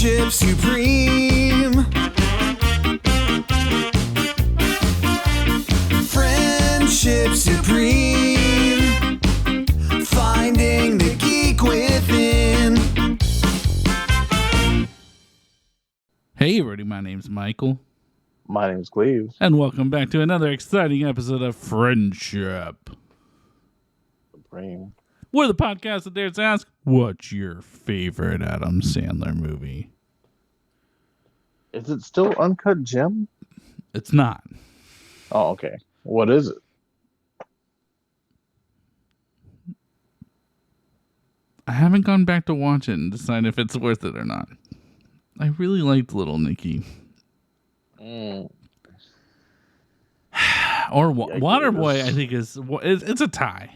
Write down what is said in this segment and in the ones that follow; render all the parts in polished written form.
Friendship supreme. Friendship supreme. Finding the geek within. Hey everybody, my name's Michael. My name's Cleve. And welcome back to another exciting episode of Friendship. Supreme. We're the podcast that dares to ask, what's your favorite Adam Sandler movie? Is it still Uncut Gem? It's not. Oh, okay. What is it? I haven't gone back to watch it and decide if it's worth it or not. I really liked Little Nicky. Or Waterboy, I think it's a tie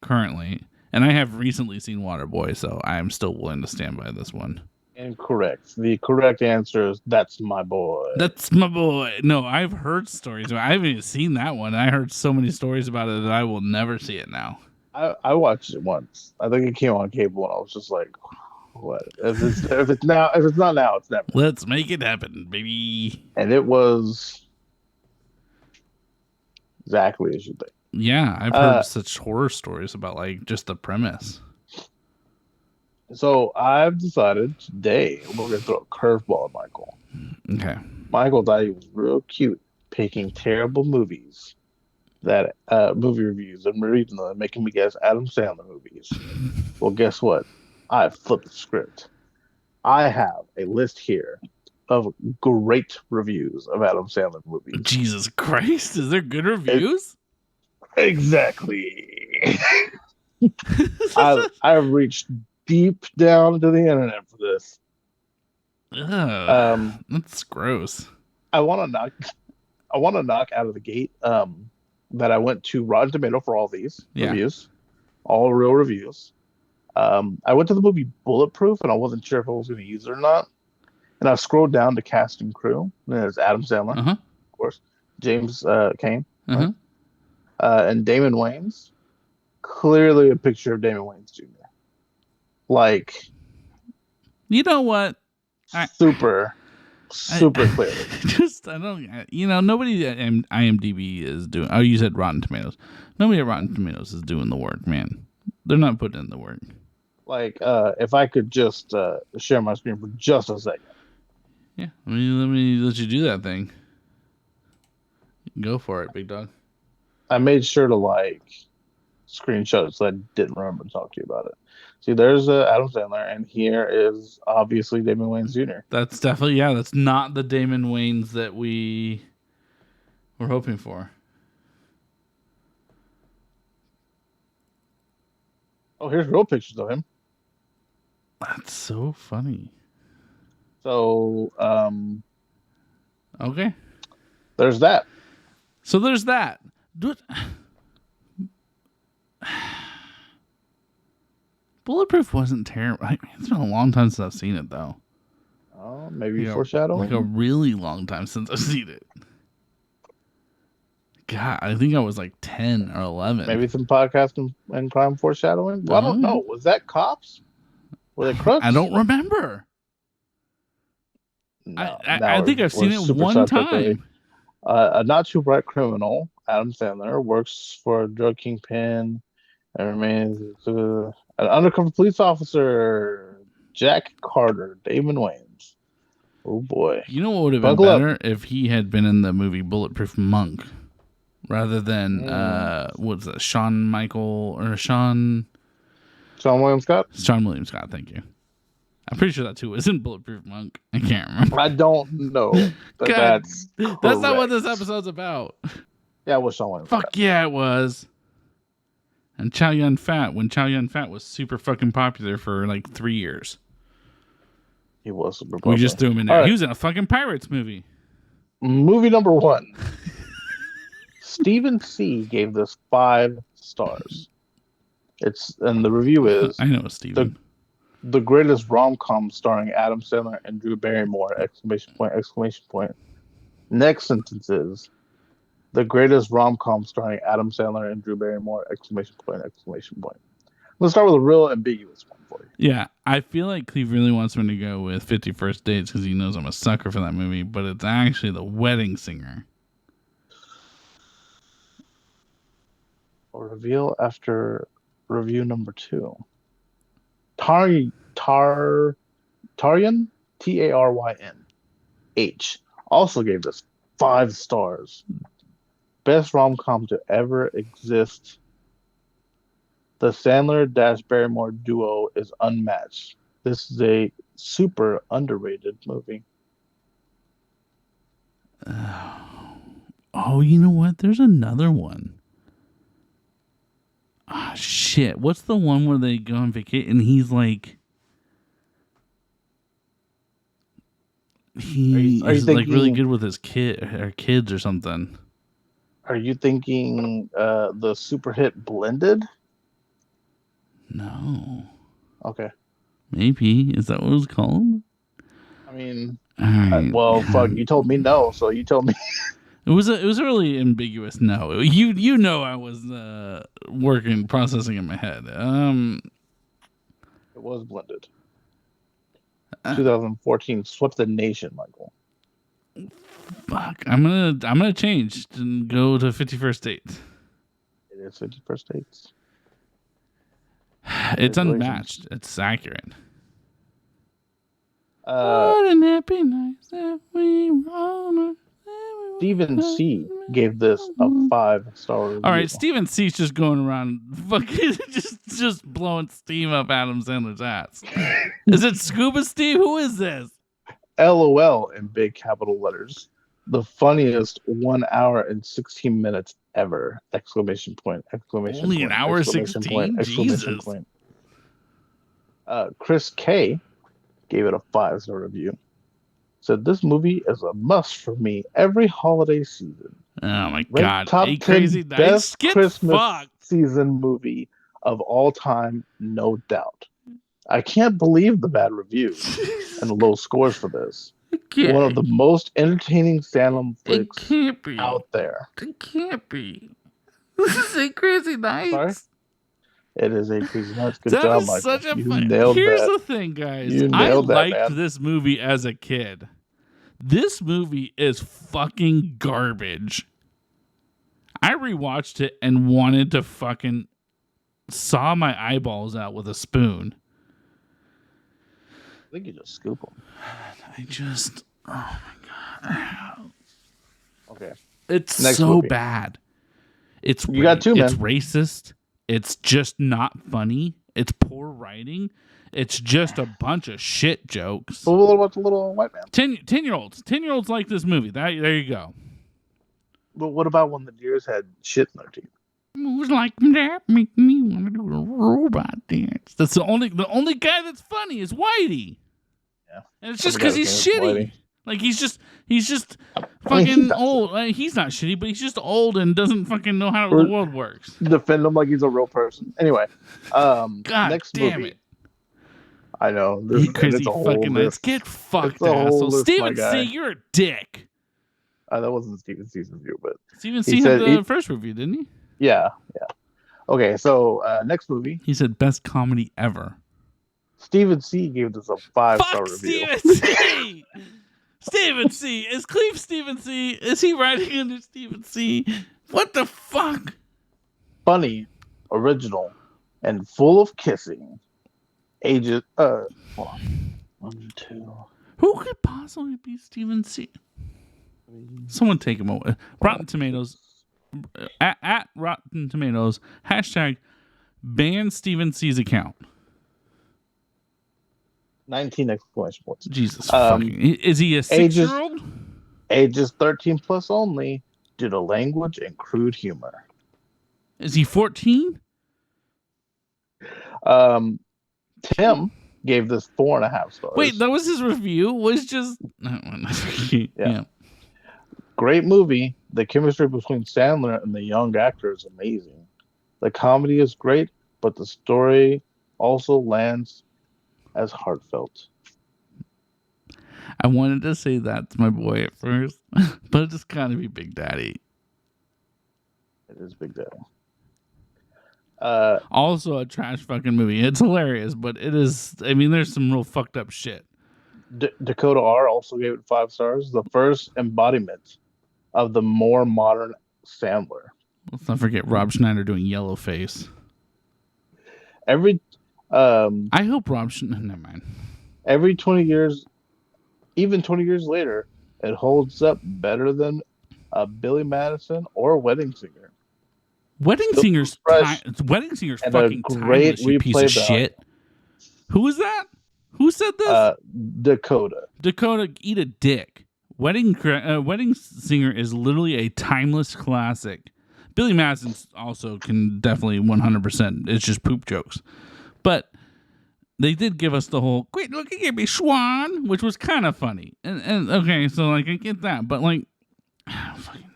currently. And I have recently seen Waterboy, so I am still willing to stand by this one. Incorrect. The correct answer is That's My Boy. That's my boy. No, I've heard stories. I haven't even seen that one. I heard so many stories about it that I will never see it now. I watched it once. I think it came on cable, and I was just like, "What? If it's not now, it's never." Let's make it happen, baby. And it was exactly as you think. Yeah, I've heard such horror stories about like just the premise. So I've decided today we're gonna throw a curveball at Michael. Okay. Michael thought he was real cute picking terrible movies, movie reviews, and reading them and making me guess Adam Sandler movies. Well, guess what? I flipped the script. I have a list here of great reviews of Adam Sandler movies. Jesus Christ, is there good reviews? Exactly. I've reached deep down into the internet for this. That's gross. I want to knock out of the gate that I went to Rotten Tomato for all these reviews, all real reviews. I went to the movie Bulletproof, and I wasn't sure if I was going to use it or not. And I scrolled down to cast and crew. And there's Adam Sandler, of course, James Cain, right? And Damon Wayans. Clearly a picture of Damon Wayans Jr. Like, you know what? Super clearly. Nobody at IMDb is doing. Oh, you said Rotten Tomatoes. Nobody at Rotten Tomatoes is doing the work, man. They're not putting in the work. Like, if I could just share my screen for just a second. Yeah, let me let you do that thing. Go for it, big dog. I made sure to screenshot it so I didn't remember to talk to you about it. See, there's Adam Sandler, and here is obviously Damon Wayans Jr. That's definitely, that's not the Damon Wayans that we were hoping for. Oh, here's real pictures of him. That's so funny. So, okay. There's that. So there's that. Bulletproof wasn't terrible. It's been a long time since I've seen it, though. Oh, maybe foreshadowing? Like a really long time since I've seen it. God, I think I was like 10 or 11. Maybe some podcast and crime foreshadowing? Well, I don't know. Was that Cops? Was it Crooks? I don't remember. No, I think I've seen it one time. A not too bright criminal, Adam Sandler, works for a drug kingpin and remains an undercover police officer, Jack Carter, Damon Wayans. Oh boy! You know what would have been better if he had been in the movie Bulletproof Monk, rather than what's that? Sean William Scott. Sean William Scott. Thank you. I'm pretty sure that too was in Bulletproof Monk. I can't remember. I don't know. That's not what this episode's about. Yeah, it was Sean William Scott. Fuck yeah, it was. And Chow Yun Fat, when Chow Yun Fat was super fucking popular for like 3 years. He was super popular. We just threw him in there. Right. He was in a fucking Pirates movie. Movie number 1. Stephen C. gave this 5 stars. And the review is... I know, Stephen. The greatest rom-com starring Adam Sandler and Drew Barrymore! ! Next sentence is the greatest rom-com starring Adam Sandler and Drew Barrymore! ! Let's start with a real ambiguous one for you. Yeah, I feel like Cleve really wants me to go with 50 First Dates because he knows I'm a sucker for that movie, but it's actually The Wedding Singer. A reveal after review number 2. Taryn, Taryn, Taryn H also gave this 5 stars. Best rom-com to ever exist. The Sandler-Barrymore duo is unmatched. This is a super underrated movie. Oh, you know what? There's another one. Ah, shit. What's the one where they go on vacation and he's like... He Are you is like really thinking- good with his kids or something. Are you thinking the super hit Blended? No. Okay. Maybe. Is that what it was called? I mean, All right. well, fuck, you told me no, so you told me. It was a really ambiguous no. You know I was processing in my head. It was Blended. 2014 swept the nation, Michael. Fuck. I'm gonna change and go to 51st Dates. It is 51st Dates. It's unmatched. It's accurate. Stephen Wouldn't it be nice if we were C gave this a 5-star review. All right, Stephen C's just going around fucking just blowing steam up Adam Sandler's ass. Is it Scuba Steve? Who is this? LOL in big capital letters. The funniest 1 hour and 16 minutes ever! Exclamation point! Exclamation Only point! an hour Exclamation 16? point! Exclamation Jesus. point! Chris K gave it a 5-star review. Said this movie is a must for me every holiday season. Oh my Ranked god! top Hey, 10 crazy nice. best Get Christmas fucked. season movie of all time, no doubt. I can't believe the bad reviews and the low scores for this. One of the most entertaining Salem flicks can't be out there. It can't be. This is a crazy night. Sorry? It is a crazy night. Good That job, is Michael. such a You fun. nailed Here's that. the thing, guys. You I nailed that, liked man. this movie as a kid. This movie is fucking garbage. I rewatched it and wanted to fucking saw my eyeballs out with a spoon. I think you just scoop them. Oh my god. Okay. It's Next so movie. bad. It's You got two, It's man. racist. It's just not funny. It's poor writing. It's just a bunch of shit jokes. But what about the little white man? 10-year-olds. 10-year-olds like this movie. There you go. But what about when the deers had shit in their teeth? Moves like that make me want to do a robot dance. That's the only guy that's funny is Whitey. Yeah. And it's just Other because guy's he's name is shitty. Whitey. Like he's just I mean, fucking he's not old. He's not shitty, but he's just old and doesn't fucking know how the world works. Defend him like he's a real person. Anyway, God next damn movie. it. I know. You crazy it's a whole fucking nights. list. Get fucked, It's a whole asshole. list, Steven my guy. C., you're a dick. That wasn't Steven C's review, but Steven He C. had said the he- first review, didn't he? yeah. Okay, so next movie. He said best comedy ever. Steven C gave this a 5-star Fuck review. Steven C. Steven C. Is Cleve Steven C. Is he writing under Steven C? What the fuck? Funny, original, and full of kissing. Ages hold on. 1, 2, Who could possibly be Steven C? 3. Someone take him away. Rotten Tomatoes. At Rotten Tomatoes. Hashtag ban Steven C's account. 19 exclamation points. Jesus Um, fucking. Is he a 6-year-old? Ages 13 plus only due to language and crude humor. Is he 14? Tim gave this 4.5 stars. Wait, that was his review? Was just. Yeah. Great movie. The chemistry between Sandler and the young actor is amazing. The comedy is great, but the story also lands as heartfelt. I wanted to say that's my boy at first, but it's kind of be Big Daddy. It is Big Daddy. Also a trash fucking movie. It's hilarious, but it is. I mean, there's some real fucked up shit. Dakota R also gave it 5 stars. The first embodiment of the more modern Sandler. Let's not forget Rob Schneider doing Yellowface. Every I hope Rob Schneider. Never mind. Every 20 years, even 20 years later, it holds up better than Billy Madison or Wedding Singer. Wedding Singer's and fucking a great timeless, you piece of shit. Who is that? Who said this? Dakota. Dakota, eat a dick. Wedding Singer is literally a timeless classic. Billy Madison also can definitely 100%. It's just poop jokes. But they did give us the whole "quit looking at me, Schwan," which was kind of funny. And okay, so like I get that, but like fucking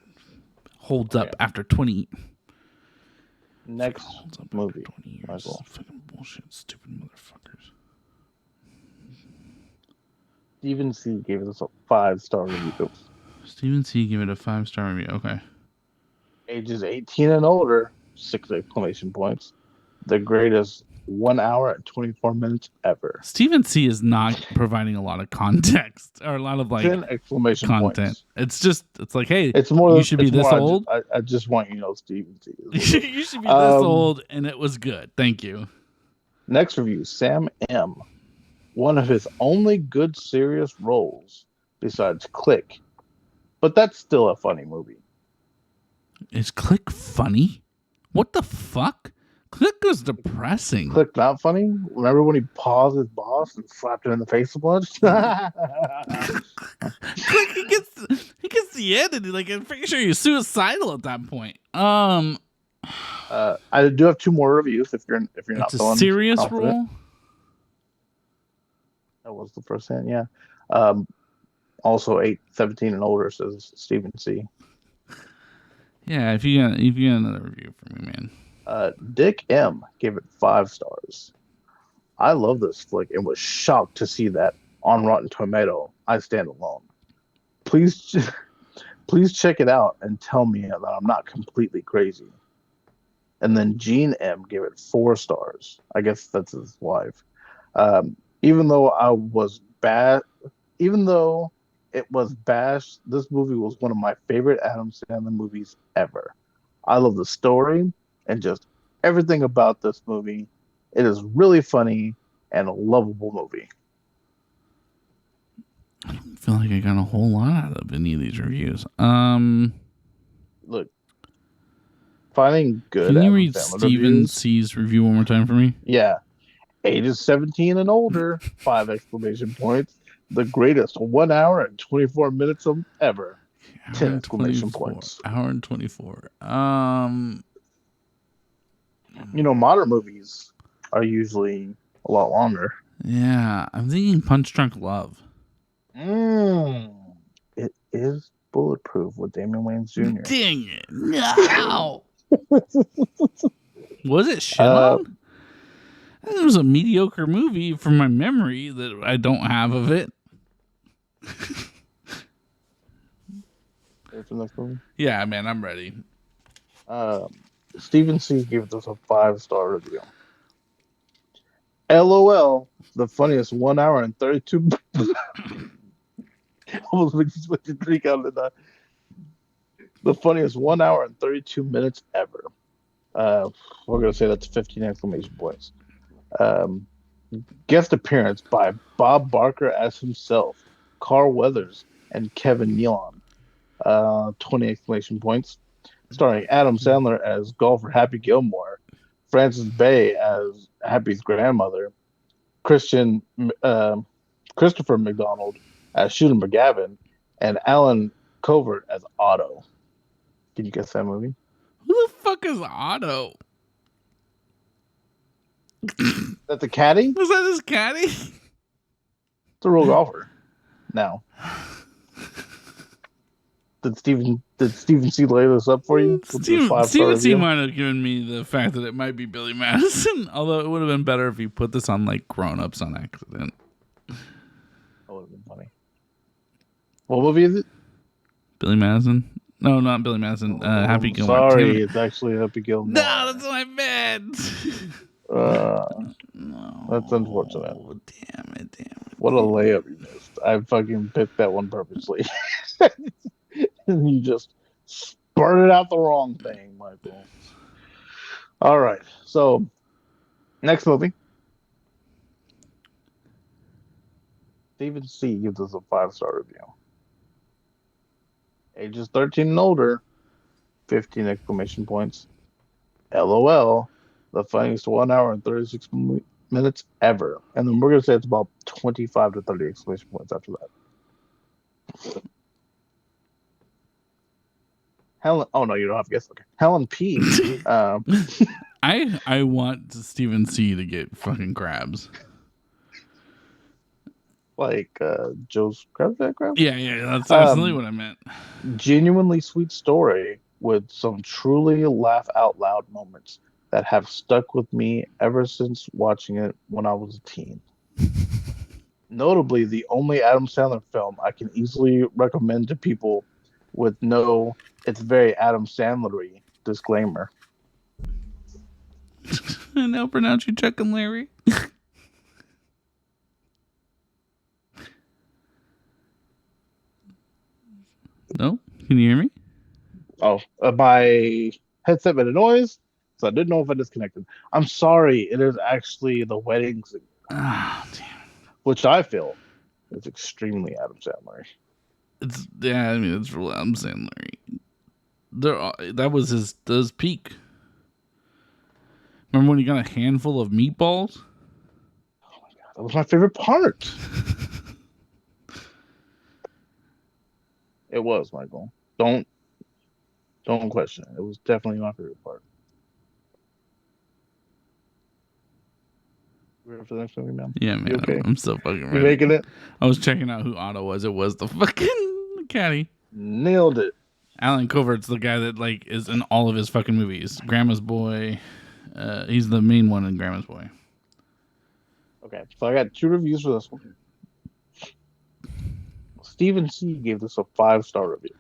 holds up after 20. Next movie, 20 years. Michael. Fucking bullshit, stupid motherfuckers. Stephen C. gave us a 5-star review. Stephen C. gave it a 5-star review. Okay. Ages 18 and older, 6 exclamation points. The greatest 1 hour and 24 minutes ever. Stephen C. is not providing a lot of context or a lot of like 10 exclamation content. Points. It's like, hey, it's more. You should be this old. I just want you to know Stephen C. You should be this old, and it was good. Thank you. Next review, Sam M. One of his only good serious roles besides Click, but that's still a funny movie. Is Click funny? What the fuck? Click was depressing. Click not funny? Remember when he paused his boss and slapped him in the face a bunch? Click, he gets the end, and like I'm pretty sure he's suicidal at that point. I do have 2 more reviews if you're not it's a serious role. That was the first hand, yeah. Also 17 and older, says Stephen C. Yeah, if you got another review for me, man. Dick M gave it 5 stars. I love this flick and was shocked to see that on Rotten Tomato. I stand alone. Please check it out and tell me that I'm not completely crazy. And then Gene M gave it 4 stars. I guess that's his wife. Even though it was bashed, this movie was one of my favorite Adam Sandler movies ever. I love the story and just everything about this movie. It is really funny and a lovable movie. I don't feel like I got a whole lot out of any of these reviews. Look, finding good. Can you read Stephen C's review one more time for me? Yeah. Ages 17 and older, 5 exclamation points. The greatest 1 hour and 24 minutes of ever. 10 exclamation points. Hour and 24. Modern movies are usually a lot longer. Yeah, I'm thinking Punch Drunk Love. It is Bulletproof with Damian Wayans Jr. Dang it. No. Was it shit on? It was a mediocre movie from my memory that I don't have of it. Yeah, man, I'm ready. Stephen C. gave this a 5-star review. LOL, the funniest 1 hour and 32. Almost makes you switch your drink out of that. The funniest 1 hour and 32 minutes ever. We're gonna say that's 15 exclamation points. Guest appearance by Bob Barker as himself, Carl Weathers, and Kevin Nealon. 20 exclamation points. Starring Adam Sandler as golfer Happy Gilmore, Frances Bay as Happy's grandmother, Christopher McDonald as Shooter McGavin, and Alan Covert as Otto. Can you guess that movie? Who the fuck is Otto? That's a caddy? Was that his caddy? It's a real golfer. Now, did Stephen C. lay this up for you? Stephen C. might have given me the fact that it might be Billy Madison, although it would have been better if he put this on like Grown Ups on accident. That would have been funny. What movie is it? Billy Madison. No, not Billy Madison. Happy I'm Gilmore. Damn sorry, it. it's actually Happy Gilmore. No, that's what I meant. No. That's unfortunate. Damn it. What a layup you missed. I fucking picked that one purposely. And you just spurted out the wrong thing, Michael. All right. So, next movie. Stephen C. gives us a 5-star review. Ages 13 and older, 15 exclamation points. LOL, the funniest 1 hour and 36 minutes ever. And then we're going to say it's about 25 to 30 exclamation points after that. Helen, oh no, you don't have to guess. Okay. Helen P. I want Stephen C. to get fucking crabs. Like Joe's Crab Jack Crab? Yeah, that's absolutely what I meant. Genuinely sweet story with some truly laugh out loud moments that have stuck with me ever since watching it when I was a teen. Notably, the only Adam Sandler film I can easily recommend to people with no, it's very Adam Sandler-y disclaimer. I now pronounce you Chuck and Larry. No? Can you hear me? Oh, my headset made a noise, so I didn't know if I disconnected. I'm sorry, it is actually the wedding scene, Damn. which I feel is extremely Adam Sandler. It's real Adam Sandler. That was his peak. Remember when he got a handful of meatballs? Oh my god, that was my favorite part. It was, Michael. Don't question it. It was definitely my favorite part. Ready for the next movie, man? Yeah, man. Okay? I'm so fucking You ready. making it? I was checking out who Otto was. It was the fucking caddy. Nailed it. Alan Covert's the guy that like is in all of his fucking movies. Grandma's Boy. He's the main one in Grandma's Boy. Okay, so I got 2 reviews for this one. Stephen C. gave this a 5-star review.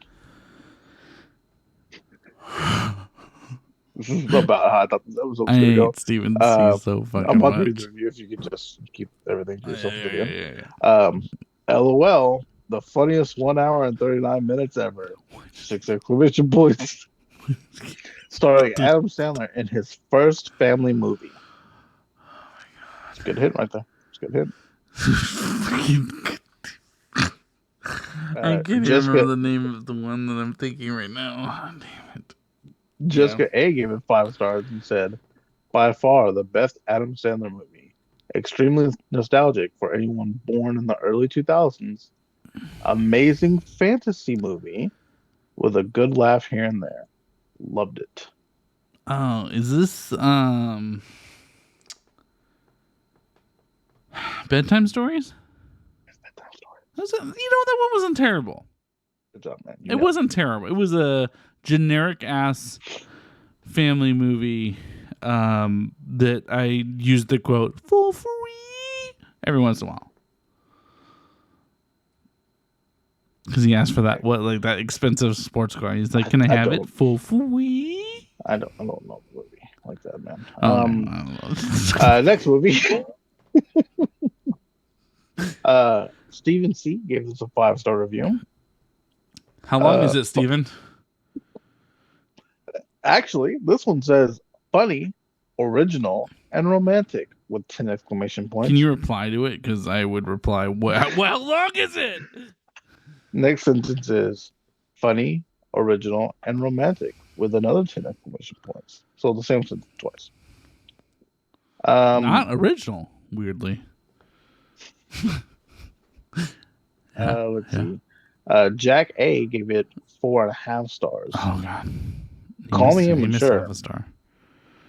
This is about how I thought this episode was going to go. Stephen C. so fucking I'm about much. to read the review if you could just keep everything to yourself. Yeah. LOL, the funniest 1 hour and 39 minutes ever. 6 exclamation points. Starring Adam Sandler in his first family movie. Oh my god. It's a good hit right there. It's a good hit. I can't even remember the name of the one that I'm thinking right now. Oh, damn it. Jessica A gave it 5 stars and said, by far the best Adam Sandler movie. Extremely nostalgic for anyone born in the early 2000s. Amazing fantasy movie with a good laugh here and there. Loved it. Oh, is this Bedtime Stories? Bedtime Story. That one wasn't terrible. Good job, man. It wasn't terrible. It was a generic ass family movie that I used the quote for free every once in a while. Because he asked for that expensive sports car. He's like, "Can I have it for free?" I don't know the movie like that, man. I don't know. Next movie. Stephen C gave us a 5-star review. How long is it, Steven? Actually, this one says funny, original, and romantic with 10 exclamation points. Can you reply to it? Because I would reply, how long is it? Next sentence is funny, original, and romantic with another 10 exclamation points. So the same sentence twice. Not original, weirdly. Let's see. Jack A gave it 4.5 stars. Oh, God. Call me immature. A star.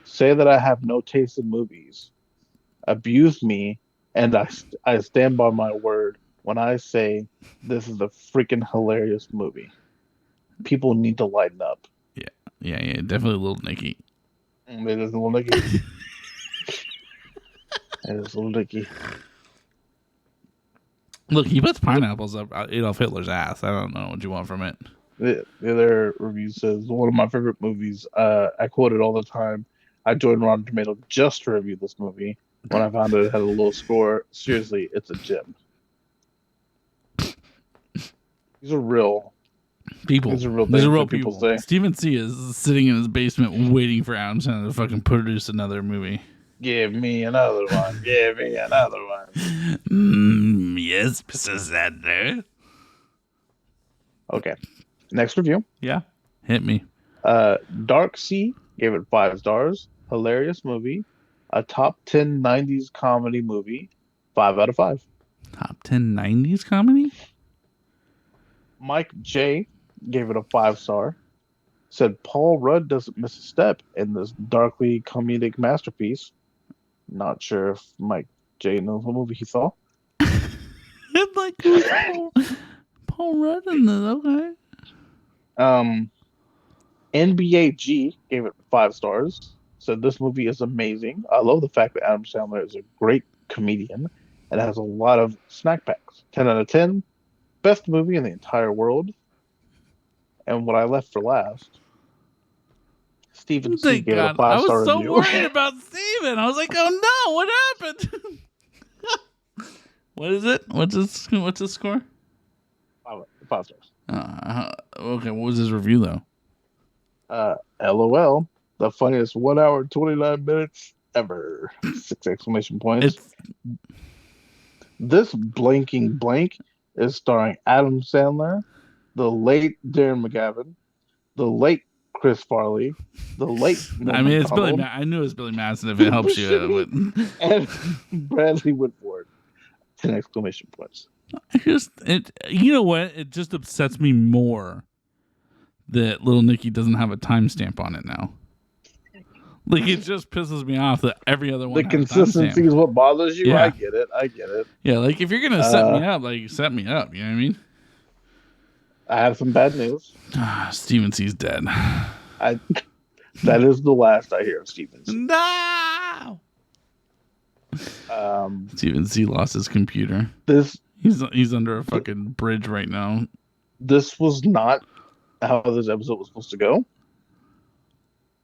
Say that I have no taste in movies. Abuse me, and I stand by my word when I say this is a freaking hilarious movie. People need to lighten up. Yeah, definitely a little Nicky. It is a little Nicky. It is a little Nicky. Look, he puts pineapples up Adolf Hitler's ass. I don't know what you want from it. The other review says one of my favorite movies. I quote it all the time. I joined Rotten Tomato just to review this movie. When I found it had a low score, seriously, it's a gem. These are real. People. These are real These things are real that people people. say. Stephen C. is sitting in his basement waiting for Adam Sandler to fucking produce another movie. Give me another one. Give me another one. Yes, Mr. Sandler. Okay. Next review. Yeah. Hit me. Dark Sea gave it 5 stars. Hilarious movie. A top 10 90s comedy movie. 5 out of 5. Top 10 90s comedy? Mike J gave it a 5 star. Said Paul Rudd doesn't miss a step in this darkly comedic masterpiece. Not sure if Mike J knows what movie he saw. Like Paul Rudd in this, okay. NBAG gave it 5 stars. Said this movie is amazing. I love the fact that Adam Sandler is a great comedian and has a lot of snack packs. 10 out of 10. Best movie in the entire world. And what I left for last, Stephen C Thank gave it a God. I 5 star was so review. worried about Steven. I was like, oh no, what happened? What is it? What's his score? 5 stars. Okay, what was his review though? LOL. The funniest 1 hour and 29 minutes ever. 6 exclamation points. This blanking blank is starring Adam Sandler, the late Darren McGavin, the late Chris Farley, the late I mean, it's Billy. McDonald, I knew it was Billy Madison. If it helps you, and Bradley Whitford. 10 exclamation points. You know what? It just upsets me more that Little Nicky doesn't have a timestamp on it now. Like, it just pisses me off that every other one. The consistency is what bothers you. Yeah. I get it. Yeah, like if you're gonna set me up, like set me up. You know what I mean? I have some bad news. Steven C's dead. That is the last I hear of Steven C. No. Steven C lost his computer. He's under a fucking bridge right now. This was not how this episode was supposed to go.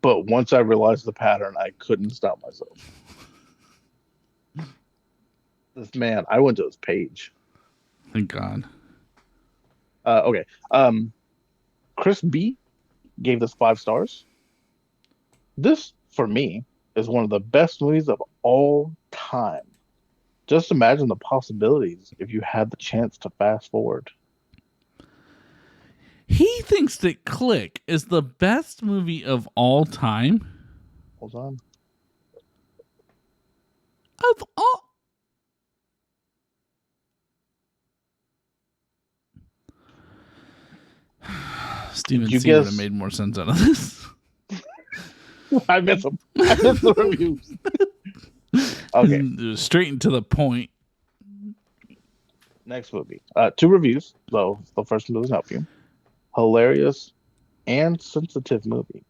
But once I realized the pattern, I couldn't stop myself. This man, I went to his page. Thank God. Okay. Chris B gave this 5 stars. This, for me, is one of the best movies of all time. Just imagine the possibilities if you had the chance to fast forward. He thinks that Click is the best movie of all time. Hold on. Of all. Steven C would have made more sense out of this. I missed them. I missed the reviews. Okay. Straight and to the point. Next movie. 2 reviews, though the first one doesn't help you. Hilarious and sensitive movie.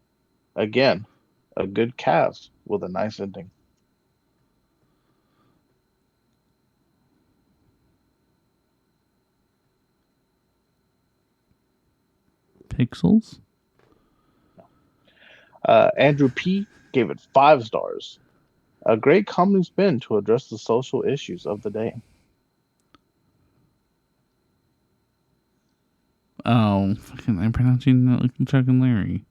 Again, a good cast with a nice ending. Pixels? Andrew P. gave it 5 stars. A great comedy spin to address the social issues of the day. Oh, fucking! I'm pronouncing that like Chuck and Larry.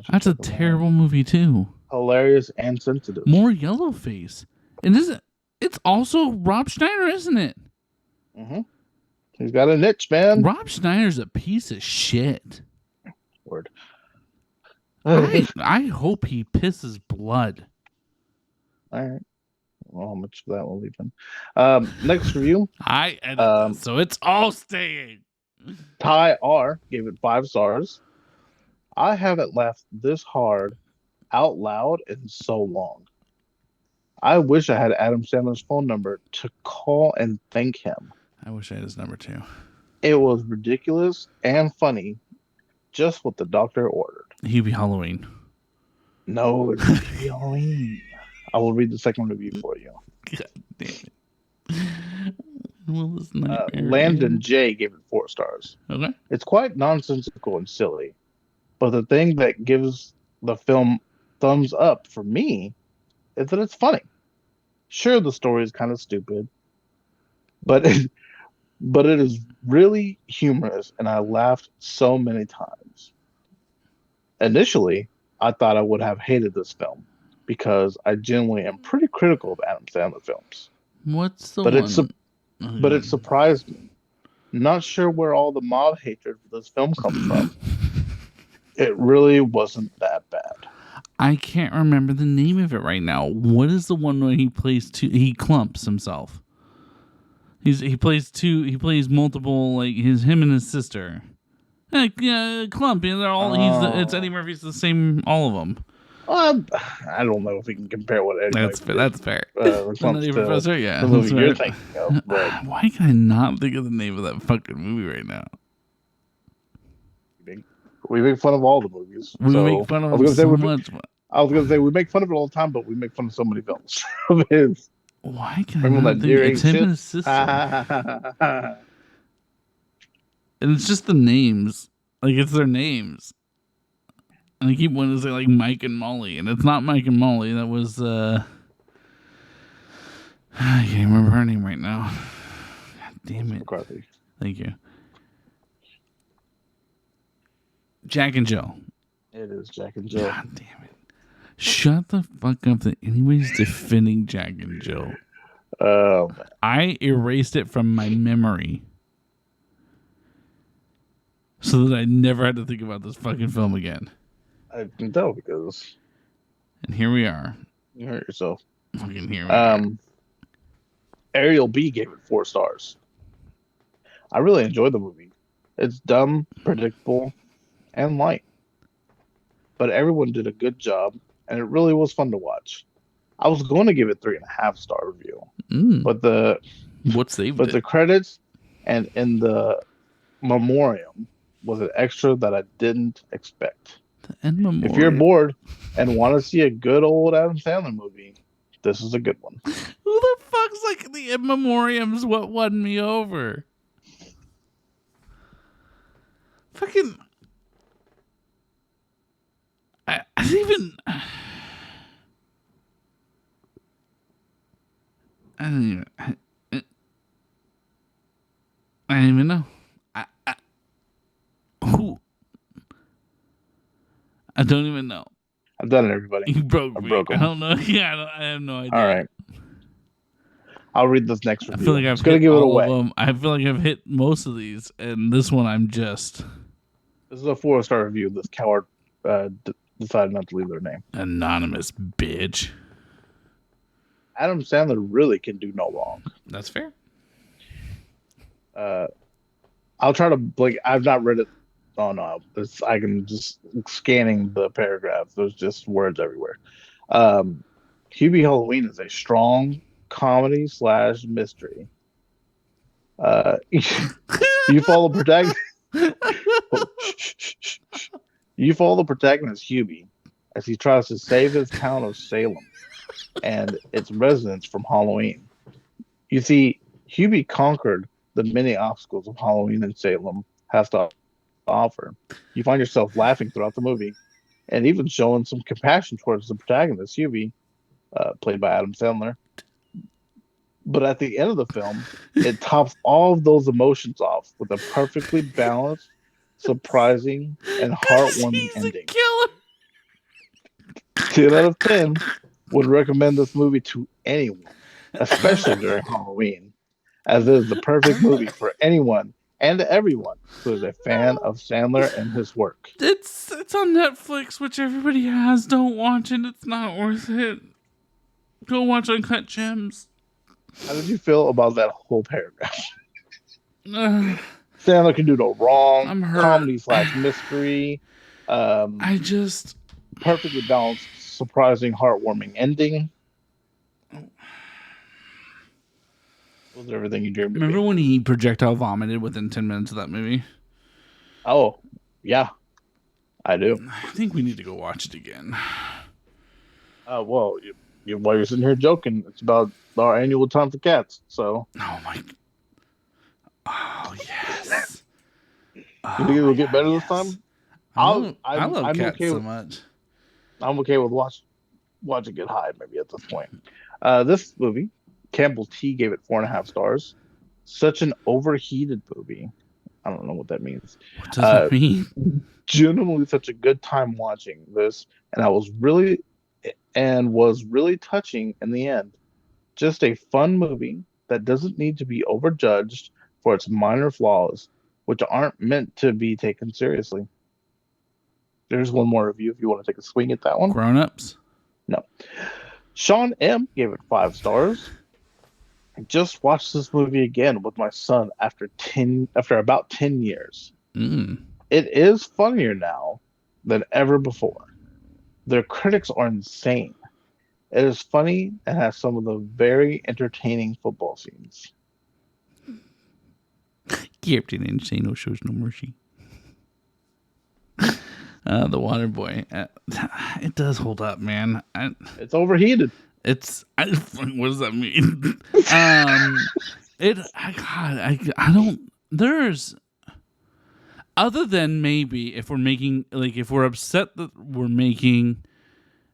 That's a terrible movie too. Hilarious and sensitive. More Yellowface, and it's also Rob Schneider, isn't it? Mm-hmm. He's got a niche, man. Rob Schneider's a piece of shit. Word. I hope he pisses blood. All right. Well, how much of that will leave in? Next review. I edit this, so it's all staying. Ty R gave it 5 stars. I haven't laughed this hard out loud in so long. I wish I had Adam Sandler's phone number to call and thank him. I wish I had his number too. It was ridiculous and funny, just what the doctor ordered. He'd be Halloween. No, it's Halloween. I will read the second review for you. God damn it. Well, this nightmare Landon end. J gave it 4 stars. Okay. It's quite nonsensical and silly, but the thing that gives the film thumbs up for me is that it's funny. Sure, the story is kind of stupid, but but it is really humorous, and I laughed so many times. Initially, I thought I would have hated this film because I generally am pretty critical of Adam Sandler films. What's the But it one? but it surprised me. Not sure where all the mob hatred for this film comes from. It really wasn't that bad. I can't remember the name of it right now. What is the one where he plays two? He clumps himself. He plays multiple, like him and his sister. Like, yeah, clump. You know, they're all. It's Eddie Murphy's the same. All of them. I don't know if we can compare what Eddie That's fair. That's fair. when it comes Nutty to Professor, yeah. the movie that's you're right. thinking of. But Why can I not think of the name of that fucking movie right now? we make fun of all the movies. We so make fun of I was him gonna say so much. I was gonna say we make fun of it all the time, but we make fun of so many films of his. Why can I Remember not that think? Dear It's him Ain't and his sister, and it's just the names. Like it's their names. And I keep wanting to say like Mike and Molly, and it's not Mike and Molly. That was I can't remember her name right now. God damn it! McCarthy. Thank you. Jack and Jill. It is Jack and Jill. God damn it! Shut the fuck up! That anybody's defending Jack and Jill. I erased it from my memory so that I never had to think about this fucking film again. I can tell because And here we are. you hurt yourself. Fucking here we are. Ariel B gave it 4 stars. I really enjoyed the movie. It's dumb, predictable, and light. But everyone did a good job, and it really was fun to watch. I was going to give it 3.5 star review, but the credits and in the memoriam was an extra that I didn't expect. If you're bored and want to see a good old Adam Sandler movie, this is a good one. Who the fuck's like the in memoriam's what won me over? Fucking I didn't even I didn't even know. Who? I don't even know. I've done it, everybody. You broke me. broke I him. don't know. Yeah, I have no idea. All right. I'll read this next review. I feel like I've hit all of them. I feel like I've hit most of these, and this one I'm just. This is a 4-star review. This coward decided not to leave their name. Anonymous bitch. Adam Sandler really can do no wrong. That's fair. I'll try to like. I've not read it. Oh no, I can just scanning the paragraph. There's just words everywhere. Hubie Halloween is a strong comedy / mystery. You follow protagonist. You follow the protagonist Hubie as he tries to save his town of Salem and its residents from Halloween. You see, Hubie conquered the many obstacles of Halloween in Salem has to offer. You find yourself laughing throughout the movie and even showing some compassion towards the protagonist, Hubie, played by Adam Sandler. But at the end of the film, it tops all of those emotions off with a perfectly balanced, surprising, and heartwarming ending. 10 out of 10 would recommend this movie to anyone, especially during Halloween, as it is the perfect movie for anyone and everyone who is a fan of Sandler and his work. It's on Netflix, which everybody has. Don't watch it. It's not worth it. Go watch Uncut Gems. How did you feel about that whole paragraph? Sandler can do no wrong. I'm hurt. Comedy / mystery. I just perfectly balanced, surprising, heartwarming ending. Was everything you dreamed of? Remember when he projectile vomited within 10 minutes of that movie? Oh, yeah, I do. I think we need to go watch it again. Well, while you're sitting here joking, it's about our annual Time for Cats. So, Oh my! Oh yes. You think Oh it'll my get god, better this yes. time? I'll I love I'm cats okay so with much. watching it high maybe at this point. This movie, Campbell T gave it 4.5 stars. Such an overheated movie. I don't know what that means. What does Uh, that mean? Genuinely such a good time watching this, and was really touching in the end. Just a fun movie that doesn't need to be overjudged for its minor flaws, which aren't meant to be taken seriously. There's one more review if you want to take a swing at that one. Grown ups? No. Sean M gave it 5 stars. I just watched this movie again with my son after about 10 years. Mm. It is funnier now than ever before. Their critics are insane. It is funny and has some of the very entertaining football scenes. Captain Insano shows no mercy. The Water Boy. It does hold up, man. It's overheated. What does that mean? I don't. There's other than maybe if we're upset that we're making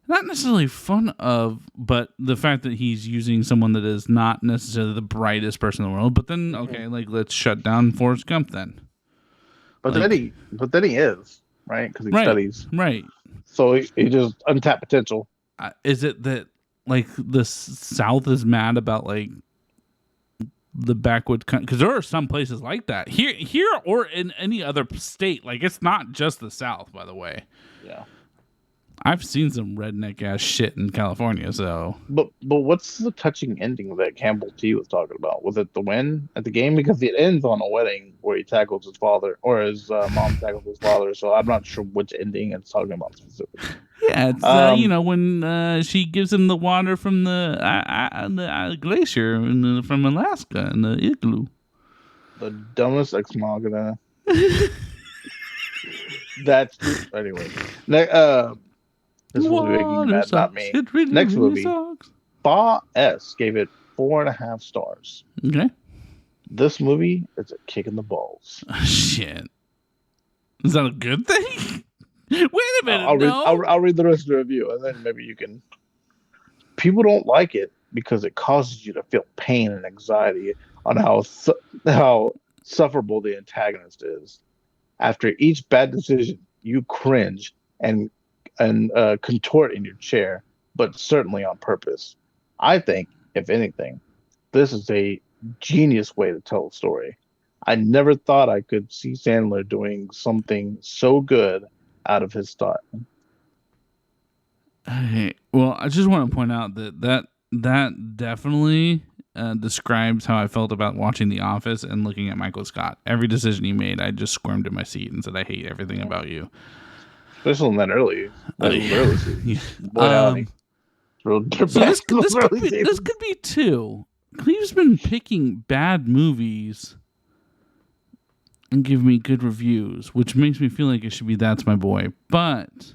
not necessarily fun of, but the fact that he's using someone that is not necessarily the brightest person in the world. But then okay, like let's shut down Forrest Gump then. But Like- then he is right because he Right, studies. right. So he just untapped potential. Is it that like the South is mad about like the backwoods because there are some places like that here or in any other state? Like it's not just the South, by the way. Yeah. I've seen some redneck ass shit in California, so. But what's the touching ending that Campbell T was talking about? Was it the win at the game? Because it ends on a wedding where he tackles his father, or his mom tackles his father. So I'm not sure which ending it's talking about specifically. Yeah, it's when she gives him the water from the glacier from Alaska in the igloo. The dumbest ex machina. That's anyway. This will be making you mad, not me. Really, Next really movie, sucks. Ba S gave it 4.5 stars. Okay. This movie is a kick in the balls. Shit. Is that a good thing? Wait a minute. I'll read the rest of the review, and then maybe you can. People don't like it because it causes you to feel pain and anxiety on how sufferable the antagonist is. After each bad decision, you cringe and contort in your chair, but certainly on purpose. I think, if anything, this is a genius way to tell a story. I never thought I could see Sandler doing something so good out of his style. Okay. Well, I just want to point out that definitely describes how I felt about watching The Office and looking at Michael Scott. Every decision he made, I just squirmed in my seat and said, "I hate everything about you." Especially in that early season. Yeah. Boy, So this could be two. Cleve's been picking bad movies and give me good reviews, which makes me feel like it should be That's My Boy. But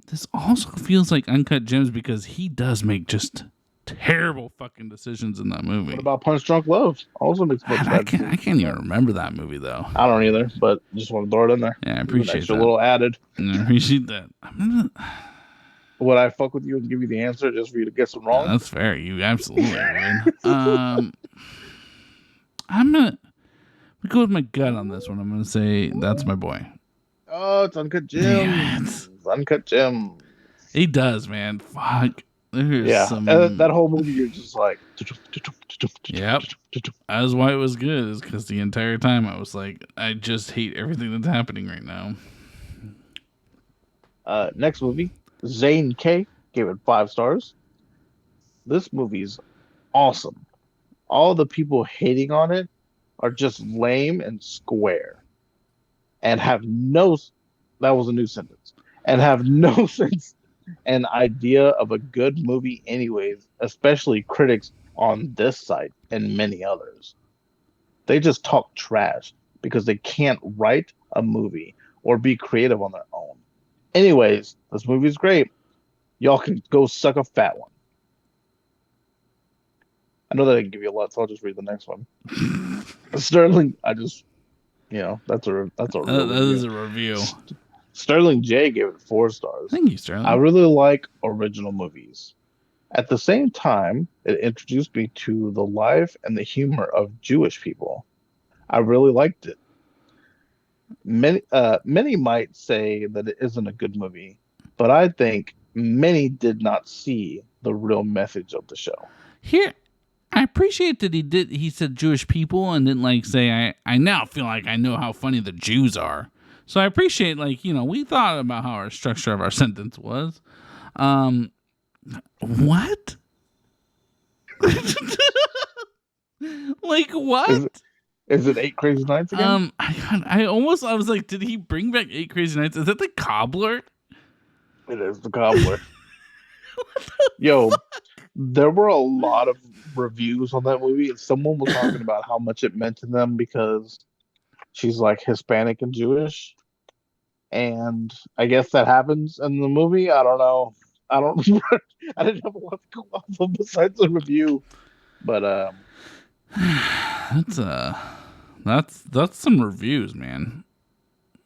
this also feels like Uncut Gems because he does make just terrible fucking decisions in that movie. What about Punch Drunk Love? Also makes much I can't even remember that movie though. I don't either, but just want to throw it in there. Yeah, I appreciate extra that. little added. I appreciate that. Would I fuck with you and give you the answer just for you to get some wrong? That's fair. You absolutely would. I'm gonna go with my gut on this one. I'm gonna say That's My Boy. Oh, it's Uncut Gems. Yeah, It's Uncut Gems. He does, man. Fuck. There's Yeah, some. that whole movie, you're just like. Yep. That's why it was good, is because the entire time I was like, I just hate everything that's happening right now. Next movie, Zane K gave it 5 stars. This movie's awesome. All the people hating on it are just lame and square, and have no. That was a new sentence. And have no sense and idea of a good movie, anyways. Especially critics on this site and many others. They just talk trash because they can't write a movie or be creative on their own. Anyways, this movie's great. Y'all can go suck a fat one. I know that I didn't give you a lot, so I'll just read the next one. Sterling, that's a real That review. is a review. Sterling J gave it 4 stars. Thank you, Sterling. I really like original movies. At the same time, it introduced me to the life and the humor of Jewish people. I really liked it. Many might say that it isn't a good movie, but I think many did not see the real message of the show. Here, I appreciate that he said Jewish people and didn't like say, I now feel like I know how funny the Jews are. So I appreciate, we thought about how our structure of our sentence was. What? Like what? Is it 8 Crazy Nights again? I was like, did he bring back 8 Crazy Nights? Is that the Cobbler? It is the Cobbler. Yo, there were a lot of reviews on that movie, and someone was talking about how much it meant to them because she's like Hispanic and Jewish. And I guess that happens in the movie. I don't know. I didn't have a lot to go off of besides the review. But that's some reviews, man.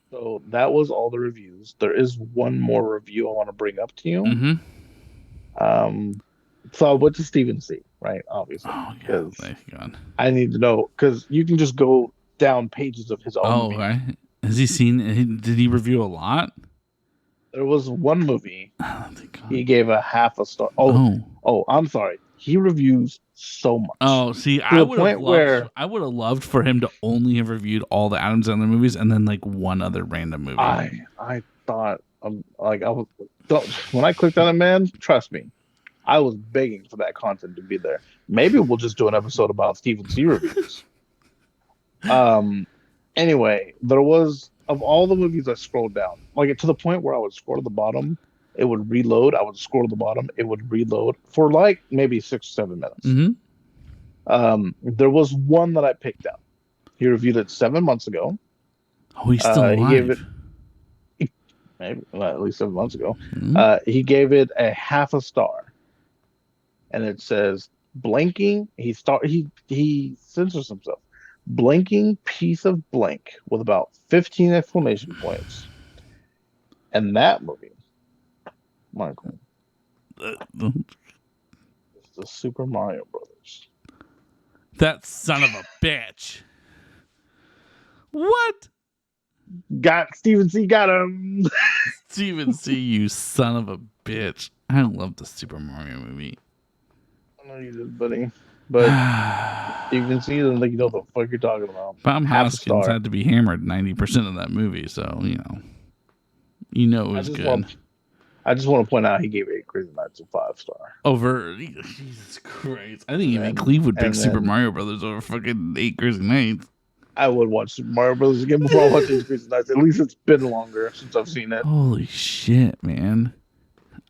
So that was all the reviews. There is one more review I want to bring up to you. Mm-hmm. So I went to Stephen C, right? Obviously. Oh, yeah. Thank God. I need to know, because you can just go down pages of his own. Oh, right. Has he seen, did he review a lot? There was one movie. Oh, thank God. He gave a half a star. Oh, I'm sorry. He reviews so much. Oh, see, I would have loved for him to only have reviewed all the Adam Sandler movies and then like one other random movie. I thought, when I clicked on it, man, trust me, I was begging for that content to be there. Maybe we'll just do an episode about Stephen C reviews. Anyway, there was, of all the movies I scrolled down, like to the point where I would scroll to the bottom, it would reload. I would scroll to the bottom, it would reload for like maybe 6 or 7 minutes. Mm-hmm. There was one that I picked out. He reviewed it 7 months ago. Oh, he's still alive. He gave it maybe at least 7 months ago. Mm-hmm. He gave it a half a star, and it says blanking. He censors himself. Blanking piece of blank with about 15 exclamation points. And that movie, Michael, it's the Super Mario Brothers. That son of a bitch. What? Stephen C. Got him. Stephen C., you son of a bitch. I love the Super Mario movie. I know you did, buddy. But Stephen C. doesn't think you know what the fuck you're talking about. Tom Haskins had to be hammered 90% of that movie, so it was good. I just want to point out he gave 8 Crazy Nights a 5-star. Over Jesus Christ. I think even Cleve would pick Super Mario Brothers over fucking 8 Crazy Nights. I would watch Super Mario Brothers again before I watch 8 Crazy Nights. At least it's been longer since I've seen it. Holy shit, man.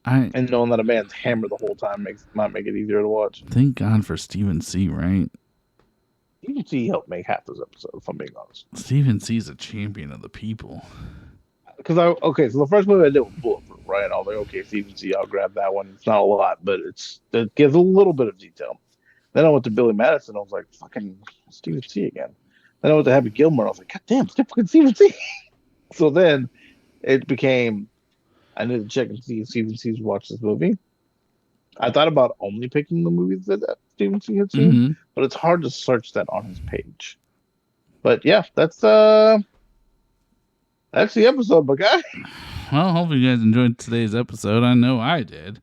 And knowing that a man's hammered the whole time might make it easier to watch. Thank God for Stephen C., right? Stephen C. helped make half this episode, if I'm being honest. Stephen C. is a champion of the people. So the first movie I did was Bulletproof, right? I was like, okay, Stephen C., I'll grab that one. It's not a lot, but it gives a little bit of detail. Then I went to Billy Madison, I was like, fucking Stephen C. again. Then I went to Happy Gilmore, I was like, God damn, it's fucking Stephen C. So then it became, I need to check and see if Stephen C's watched this movie. I thought about only picking the movies that Stephen C had seen, but it's hard to search that on his page. But yeah, that's the episode, my guy. Well, hopefully you guys enjoyed today's episode. I know I did.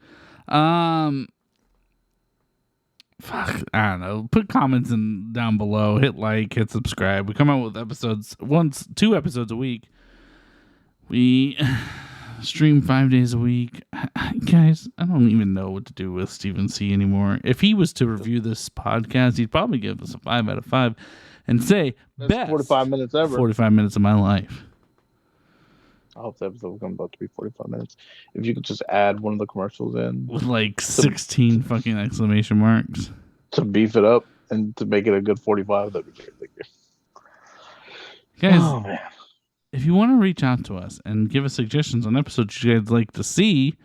Fuck, I don't know. Put comments down below. Hit like, hit subscribe. We come out with episodes 2 episodes a week. We stream 5 days a week. Guys, I don't even know what to do with Stephen C. anymore. If he was to review this podcast, he'd probably give us a 5 out of 5 and say, best 45 minutes ever. 45 minutes of my life. I hope the episode comes out to be 45 minutes. If you could just add one of the commercials in. With like 16 fucking exclamation marks. To beef it up and to make it a good 45, that'd be great. Thank you. Guys, oh, man. If you want to reach out to us and give us suggestions on episodes you guys like to see,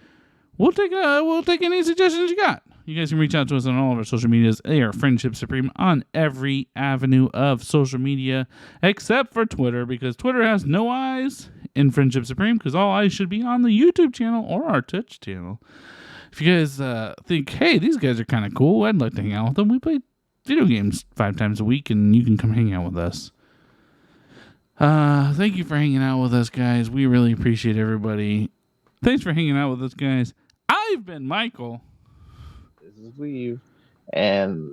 we'll take any suggestions you got. You guys can reach out to us on all of our social medias. They are Friendship Supreme on every avenue of social media except for Twitter, because Twitter has no eyes in Friendship Supreme, because all eyes should be on the YouTube channel or our Twitch channel. If you guys think, hey, these guys are kind of cool, I'd like to hang out with them. We play video games 5 times a week, and you can come hang out with us. Thank you for hanging out with us, guys. We really appreciate everybody. Thanks for hanging out with us, guys. I've been Michael. This is Weave. And